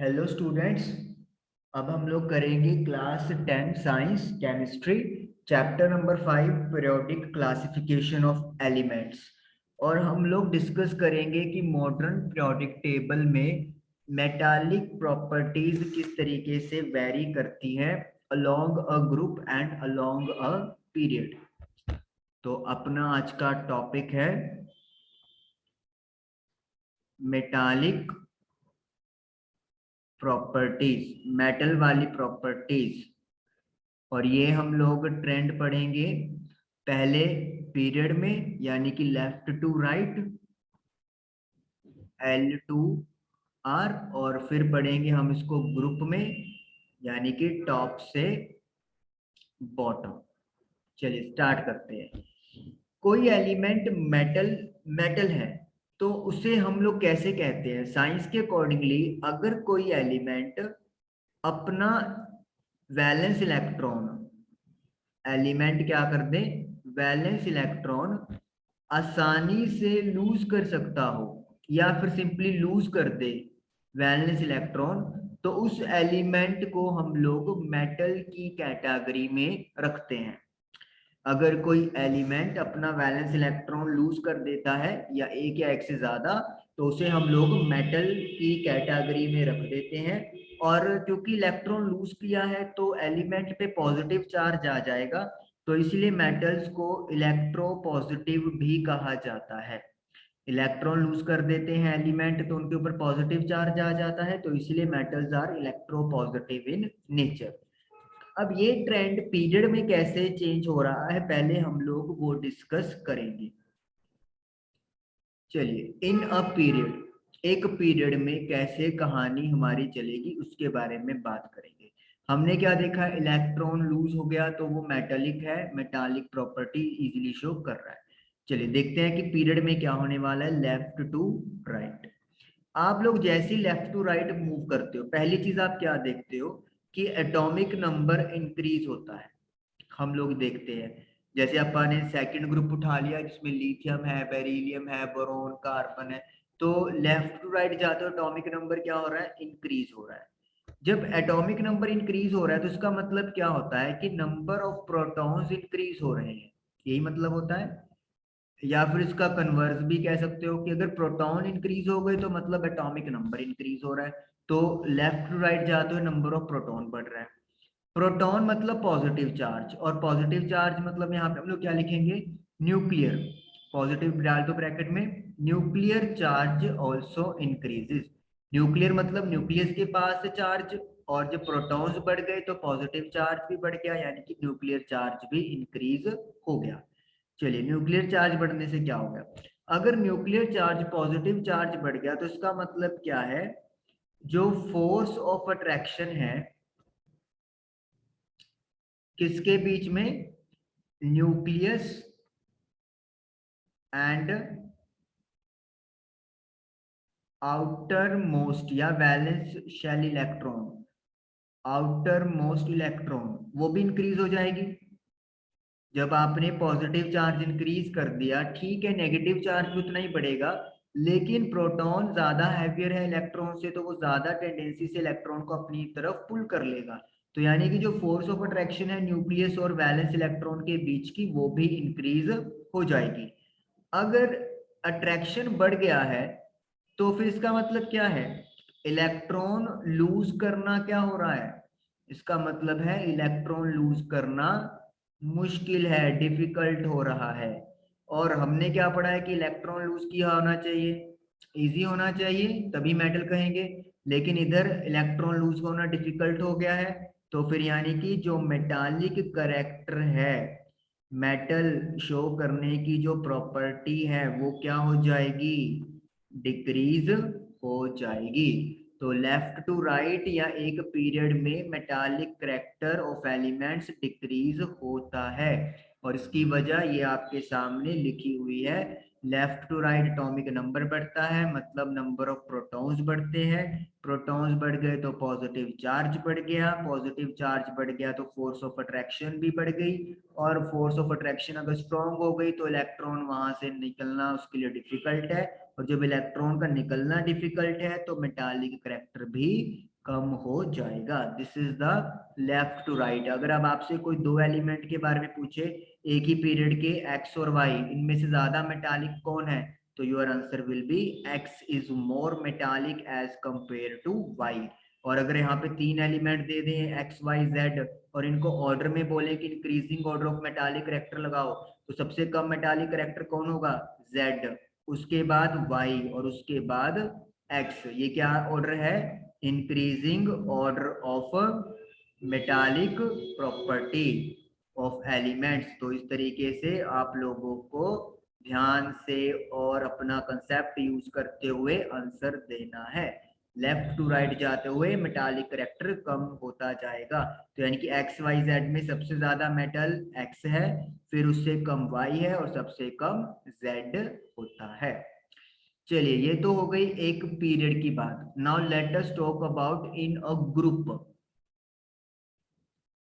Hello students. अब हम लोग करेंगे class 10 science chemistry chapter number 5 periodic classification of elements. और हम लोग डिस्कस करेंगे कि मॉडर्न पीरियोडिक टेबल में मेटालिक प्रॉपर्टीज किस तरीके से वेरी करती हैं along a group and along a period. तो अपना आज का टॉपिक है मेटालिक प्रॉपर्टीज, मेटल वाली प्रॉपर्टीज। और ये हम लोग ट्रेंड पढ़ेंगे पहले पीरियड में, यानी कि लेफ्ट टू राइट L2R, और फिर पढ़ेंगे हम इसको ग्रुप में, यानी कि टॉप से बॉटम। चलिए स्टार्ट करते हैं। कोई एलिमेंट मेटल मेटल है तो उसे हम लोग कैसे कहते हैं साइंस के अकॉर्डिंगली? अगर कोई एलिमेंट अपना वैलेंस इलेक्ट्रॉन, एलिमेंट क्या कर दे, वैलेंस इलेक्ट्रॉन आसानी से लूज कर सकता हो या फिर सिंपली लूज कर दे वैलेंस इलेक्ट्रॉन, तो उस एलिमेंट को हम लोग मेटल की कैटेगरी में रखते हैं। अगर कोई एलिमेंट अपना वैलेंस इलेक्ट्रॉन लूज कर देता है या एक या एक से ज्यादा, तो उसे हम लोग मेटल की कैटेगरी में रख देते हैं। और क्योंकि इलेक्ट्रॉन लूज किया है तो एलिमेंट पे पॉजिटिव चार्ज आ जाएगा, तो इसलिए मेटल्स को इलेक्ट्रोपॉजिटिव भी कहा जाता है। इलेक्ट्रॉन लूज कर देते हैं एलिमेंट तो उनके ऊपर पॉजिटिव चार्ज आ जाता है, तो इसलिए metals are electropositive in nature. अब ये ट्रेंड पीरियड में कैसे चेंज हो रहा है, पहले हम लोग वो डिस्कस करेंगे। चलिए, इन अ पीरियड, एक पीरियड में कैसे कहानी हमारी चलेगी उसके बारे में बात करेंगे। हमने क्या देखा, इलेक्ट्रॉन लूज हो गया तो वो मेटालिक है, मेटालिक प्रॉपर्टी इजीली शो कर रहा है। चलिए देखते हैं कि पीरियड में क्या होने वाला है। लेफ्ट टू राइट, आप लोग जैसे ही लेफ्ट टू राइट मूव करते हो, पहली चीज आप क्या देखते हो कि एटॉमिक नंबर इंक्रीज होता है। हम लोग देखते हैं, जैसे अपन ने सेकंड ग्रुप उठा लिया जिसमें लिथियम है, बेरिलियम है, बोरोन, कार्बन है, तो लेफ्ट टू राइट जाते हो एटॉमिक नंबर क्या हो रहा है, इंक्रीज हो रहा है। जब एटॉमिक नंबर इंक्रीज हो रहा है तो इसका मतलब क्या होता है कि नंबर ऑफ प्रोटॉन्स इंक्रीज हो रहे हैं, यही मतलब होता है। या फिर इसका कन्वर्स भी कह सकते हो कि अगर प्रोटॉन इंक्रीज हो गए तो मतलब एटॉमिक नंबर इंक्रीज हो रहा है। तो लेफ्ट टू राइट जाते हुए नंबर ऑफ प्रोटॉन बढ़ रहा है। प्रोटॉन मतलब पॉजिटिव चार्ज, और पॉजिटिव चार्ज मतलब यहाँ पे हम लोग क्या लिखेंगे, न्यूक्लियर। पॉजिटिव डाल दो ब्रैकेट में, nuclear charge also increases. Nuclear मतलब न्यूक्लियस के पास चार्ज, और जब प्रोटॉन्स बढ़ गए तो पॉजिटिव चार्ज भी बढ़ गया, यानी कि न्यूक्लियर चार्ज भी इंक्रीज हो गया। चलिए, न्यूक्लियर चार्ज बढ़ने से क्या होगा, अगर न्यूक्लियर चार्ज पॉजिटिव चार्ज बढ़ गया तो इसका मतलब क्या है, जो फोर्स ऑफ अट्रैक्शन है किसके बीच में, न्यूक्लियस एंड आउटर मोस्ट या valence shell electron, outer most electron, वो भी इंक्रीज हो जाएगी। जब आपने पॉजिटिव चार्ज इंक्रीज कर दिया, ठीक है नेगेटिव चार्ज भी उतना ही बढ़ेगा, लेकिन प्रोटॉन ज्यादा हैवियर है इलेक्ट्रॉन से, तो वो ज्यादा टेंडेंसी से इलेक्ट्रॉन को अपनी तरफ पुल कर लेगा। तो यानी कि जो फोर्स ऑफ अट्रैक्शन है न्यूक्लियस और वैलेंस इलेक्ट्रॉन के बीच की, वो भी इंक्रीज हो जाएगी। अगर अट्रैक्शन बढ़ गया है तो फिर इसका मतलब क्या है, इलेक्ट्रॉन लूज करना क्या हो रहा है, इसका मतलब है इलेक्ट्रॉन लूज करना मुश्किल है, डिफिकल्ट हो रहा है। और हमने क्या पढ़ा है कि इलेक्ट्रॉन लूज किया होना चाहिए, इजी होना चाहिए, तभी मेटल कहेंगे। लेकिन इधर इलेक्ट्रॉन लूज होना डिफिकल्ट हो गया है, तो फिर यानी कि जो मेटालिक करेक्टर है, मेटल शो करने की जो प्रॉपर्टी है वो क्या हो जाएगी, डिक्रीज हो जाएगी। तो लेफ्ट टू राइट या एक पीरियड में metallic character of elements decrease होता है, और इसकी वजह ये आपके सामने लिखी हुई है। Left to right atomic number बढ़ता है, मतलब नंबर ऑफ प्रोटॉन्स बढ़ते हैं। प्रोटॉन्स बढ़ गए तो पॉजिटिव चार्ज बढ़ गया, पॉजिटिव चार्ज बढ़ गया तो फोर्स ऑफ अट्रैक्शन भी बढ़ गई, और फोर्स ऑफ अट्रैक्शन अगर स्ट्रॉन्ग हो गई तो इलेक्ट्रॉन वहां से निकलना उसके लिए डिफिकल्ट है, और जब इलेक्ट्रॉन का निकलना डिफिकल्ट है तो मेटालिक करेक्टर भी कम हो जाएगा। This is the left to right. अगर अब आपसे कोई दो एलिमेंट के बारे में पूछे एक ही पीरियड के एक्स और वाई, इनमें से ज्यादा मेटालिक कौन है, तो your answer will be X is more metallic as compare to Y. और अगर यहाँ पे तीन एलिमेंट दे दें एक्स वाई जेड और इनको ऑर्डर में बोले कि increasing order of metallic character लगाओ, तो सबसे कम मेटालिक करेक्टर कौन होगा, जेड, उसके बाद वाई और उसके बाद एक्स। ये क्या ऑर्डर है, increasing order of metallic property of elements. तो इस तरीके से आप लोगों को ध्यान से और अपना कंसेप्ट यूज करते हुए आंसर देना है। लेफ्ट टू राइट जाते हुए मेटालिक करेक्टर कम होता जाएगा। तो यानी कि एक्स वाई जेड में सबसे ज्यादा मेटल एक्स है, फिर उससे कम वाई है और सबसे कम जेड होता है। चलिए ये तो हो गई एक पीरियड की बात। Now let us talk about in a group.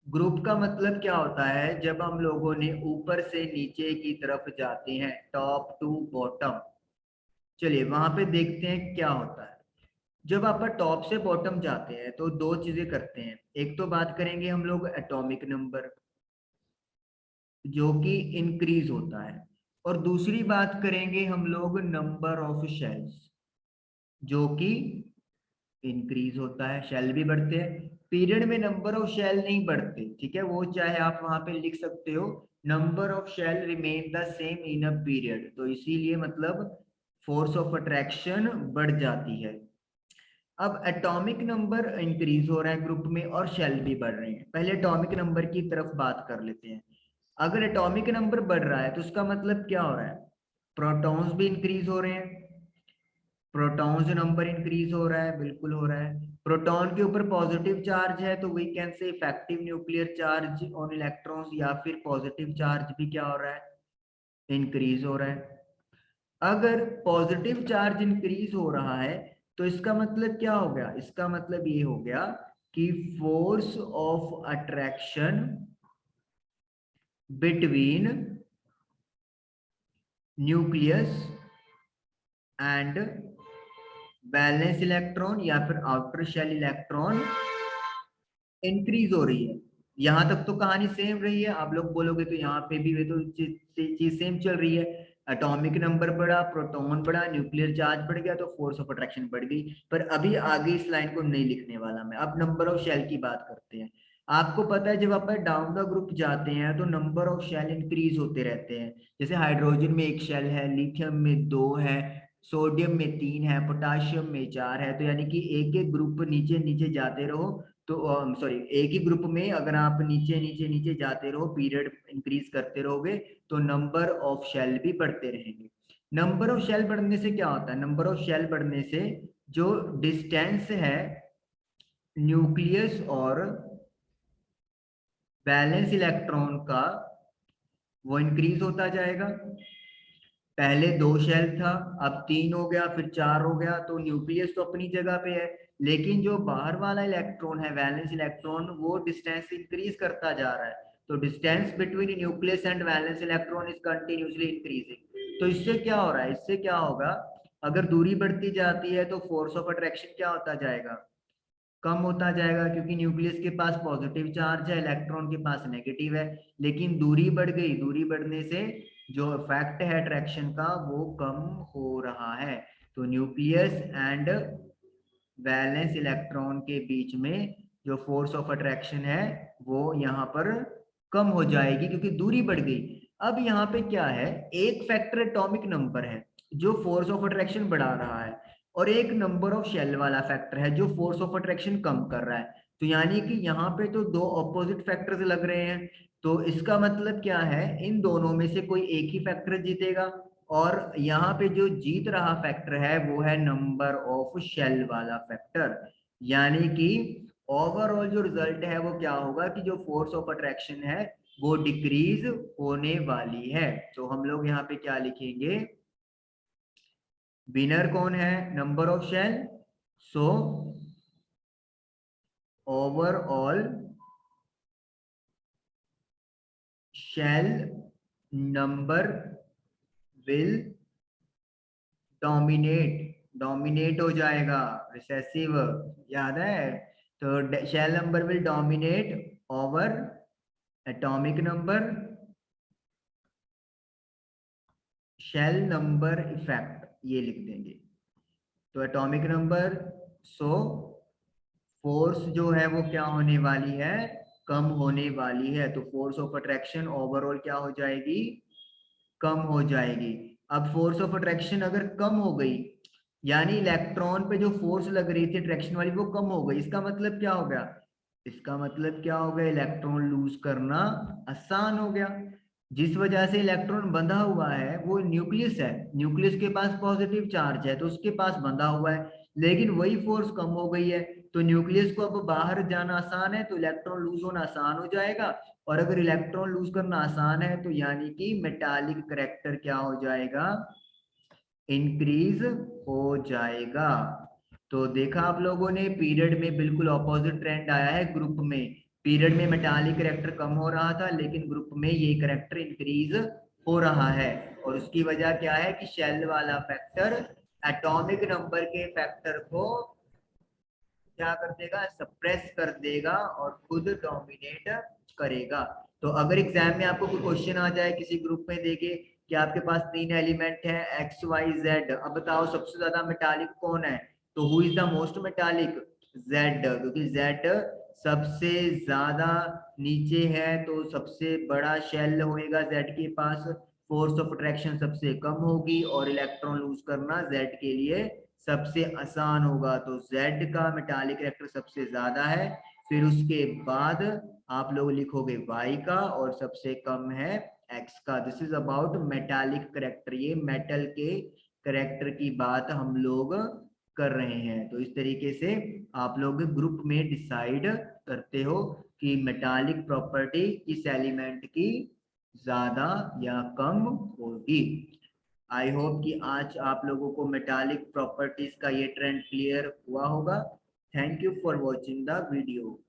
Group का मतलब क्या होता है, जब हम लोगों ने ऊपर से नीचे की तरफ जाते हैं, टॉप टू बॉटम। चलिए वहां पे देखते हैं क्या होता है। जब आप टॉप से बॉटम जाते हैं तो दो चीजें करते हैं। एक तो बात करेंगे हम लोग एटॉमिक नंबर, जो कि इंक्रीज होता है, और दूसरी बात करेंगे हम लोग नंबर ऑफ शेल्स, जो कि इंक्रीज होता है। शेल भी बढ़ते हैं, पीरियड में नंबर ऑफ शेल नहीं बढ़ते, ठीक है, वो चाहे आप वहां पे लिख सकते हो number of shell remain the same in a period. तो इसीलिए मतलब फोर्स ऑफ अट्रैक्शन बढ़ जाती है। अब एटॉमिक नंबर इंक्रीज हो रहा है ग्रुप में और शेल भी बढ़ रहे हैं। पहले एटॉमिक नंबर की तरफ बात कर लेते हैं। अगर एटॉमिक नंबर बढ़ रहा है तो उसका मतलब क्या हो रहा है, प्रोटॉन्स भी इंक्रीज हो रहे हैं। प्रोटॉन्स नंबर इंक्रीज हो रहा है, बिल्कुल हो रहा है। प्रोटॉन के ऊपर पॉजिटिव चार्ज है तो we can say effective nuclear charge on electrons, या फिर पॉजिटिव चार्ज भी क्या हो रहा है, इंक्रीज हो रहा है। अगर पॉजिटिव चार्ज इंक्रीज हो रहा है तो इसका मतलब क्या हो गया, इसका मतलब ये हो गया कि force of attraction between nucleus and balance electron या फिर आउटर शेल इलेक्ट्रॉन इंक्रीज हो रही है। यहां तक तो कहानी सेम रही है। आप लोग बोलोगे तो यहाँ पे भी वे तो चीज सेम चल रही है। एटॉमिक नंबर बढ़ा, प्रोटॉन बढ़ा, न्यूक्लियर चार्ज बढ़ गया तो फोर्स ऑफ अट्रैक्शन बढ़ गई। पर अभी आगे इस लाइन को नहीं लिखने वाला मैं, अब नंबर ऑफ शेल की बात करते हैं। आपको पता है जब आप डाउन द ग्रुप जाते हैं तो नंबर ऑफ शेल इंक्रीज होते रहते हैं। जैसे हाइड्रोजन में एक शेल है, लिथियम में दो है, सोडियम में तीन है, पोटाशियम में चार है। तो यानी कि एक एक ग्रुप नीचे नीचे जाते रहो तो सॉरी, एक ही ग्रुप में अगर आप नीचे नीचे नीचे जाते रहो, पीरियड इंक्रीज करते रहोगे, तो नंबर ऑफ शेल भी बढ़ते रहेंगे। नंबर ऑफ शेल बढ़ने से क्या होता है, नंबर ऑफ शेल बढ़ने से जो डिस्टेंस है न्यूक्लियस और बैलेंस इलेक्ट्रॉन का, वो इंक्रीज होता जाएगा। पहले दो शेल था, अब तीन हो गया, फिर चार हो गया, तो न्यूक्लियस तो अपनी जगह पे है, लेकिन जो बाहर वाला इलेक्ट्रॉन है वैलेंस इलेक्ट्रॉन, वो डिस्टेंस इंक्रीज करता जा रहा है। तो distance between nucleus and valence electron is continuously increasing. तो इससे क्या हो रहा है, इससे क्या होगा, अगर दूरी बढ़ती जाती है तो फोर्स ऑफ अट्रैक्शन क्या होता जाएगा, कम होता जाएगा, क्योंकि न्यूक्लियस के पास पॉजिटिव चार्ज है, इलेक्ट्रॉन के पास नेगेटिव है। लेकिन दूरी बढ़ गई, दूरी बढ़ने से जो इफेक्ट है अट्रैक्शन का वो कम हो रहा है। तो न्यूक्लियस एंड वैलेंस इलेक्ट्रॉन के बीच में जो फोर्स ऑफ अट्रैक्शन है वो यहाँ पर कम हो जाएगी, क्योंकि दूरी बढ़ गई। अब यहाँ पे क्या है, एक फैक्टर एटॉमिक नंबर है जो फोर्स ऑफ अट्रैक्शन बढ़ा रहा है, और एक नंबर ऑफ शेल वाला फैक्टर है जो फोर्स ऑफ अट्रैक्शन कम कर रहा है। तो यानी कि यहाँ पे तो दो ऑपोजिट फैक्टर्स लग रहे हैं। तो इसका मतलब क्या है, इन दोनों में से कोई एक ही फैक्टर जीतेगा, और यहाँ पे जो जीत रहा फैक्टर है वो है नंबर ऑफ शेल वाला फैक्टर। यानी कि ओवरऑल जो रिजल्ट है वो क्या होगा कि जो फोर्स ऑफ अट्रैक्शन है वो डिक्रीज होने वाली है। तो हम लोग यहाँ पे क्या लिखेंगे, विनर कौन है, number of shell. So overall shell number will dominate, dominate हो जाएगा, रिसेसिव, याद है तो shell number will dominate over atomic number, shell number effect ये लिख देंगे। तो एटॉमिक नंबर, सो फोर्स जो है वो क्या होने वाली है, कम होने वाली है। तो फोर्स ऑफ अट्रैक्शन ओवरऑल क्या हो जाएगी, कम हो जाएगी। अब फोर्स ऑफ अट्रैक्शन अगर कम हो गई, यानी इलेक्ट्रॉन पे जो फोर्स लग रही थी अट्रैक्शन वाली वो कम हो गई, इसका मतलब क्या हो गया, इसका मतलब क्या हो गया, इलेक्ट्रॉन लूज करना आसान हो गया। जिस वजह से इलेक्ट्रॉन बंधा हुआ है वो न्यूक्लियस है, न्यूक्लियस के पास पॉजिटिव चार्ज है तो उसके पास बंधा हुआ है, लेकिन वही फोर्स कम हो गई है तो न्यूक्लियस को अब बाहर जाना आसान है, तो इलेक्ट्रॉन लूज होना आसान हो जाएगा। और अगर इलेक्ट्रॉन लूज करना आसान है तो यानी कि मेटालिक करैक्टर क्या हो जाएगा, इंक्रीज हो जाएगा। तो देखा आप लोगों ने पीरियड में बिल्कुल ऑपोजिट ट्रेंड आया है ग्रुप में। पीरियड में मेटालिक करैक्टर कम हो रहा था लेकिन ग्रुप में ये करैक्टर इंक्रीज हो रहा है। और उसकी वजह क्या है कि शेल वाला फैक्टर एटॉमिक नंबर के फैक्टर को क्या कर देगा, सप्रेस कर देगा और खुद डोमिनेट करेगा। तो अगर एग्जाम में आपको कोई क्वेश्चन आ जाए किसी ग्रुप में देखे कि आपके पास 3 एलिमेंट है एक्स वाई जेड, अब बताओ सबसे ज्यादा मेटालिक कौन है, तो who is the most metallic, Z, क्योंकि जेड सबसे ज्यादा नीचे है तो सबसे बड़ा शेल होएगा जेड के पास, फोर्स ऑफ अट्रैक्शन सबसे कम होगी और इलेक्ट्रॉन लूज करना जेड के लिए सबसे आसान होगा। तो Z का मेटालिक करैक्टर सबसे ज्यादा है, फिर उसके बाद आप लोग लिखोगे Y का और सबसे कम है X का। This is about metallic character, ये मेटल के करैक्टर की बात हम लोग कर रहे हैं। तो इस तरीके से आप लोग ग्रुप में डिसाइड करते हो कि मेटालिक प्रॉपर्टी किस एलिमेंट की ज्यादा या कम होगी। आई होप कि आज आप लोगों को मेटालिक प्रॉपर्टीज का ये ट्रेंड क्लियर हुआ होगा। Thank you for watching the video.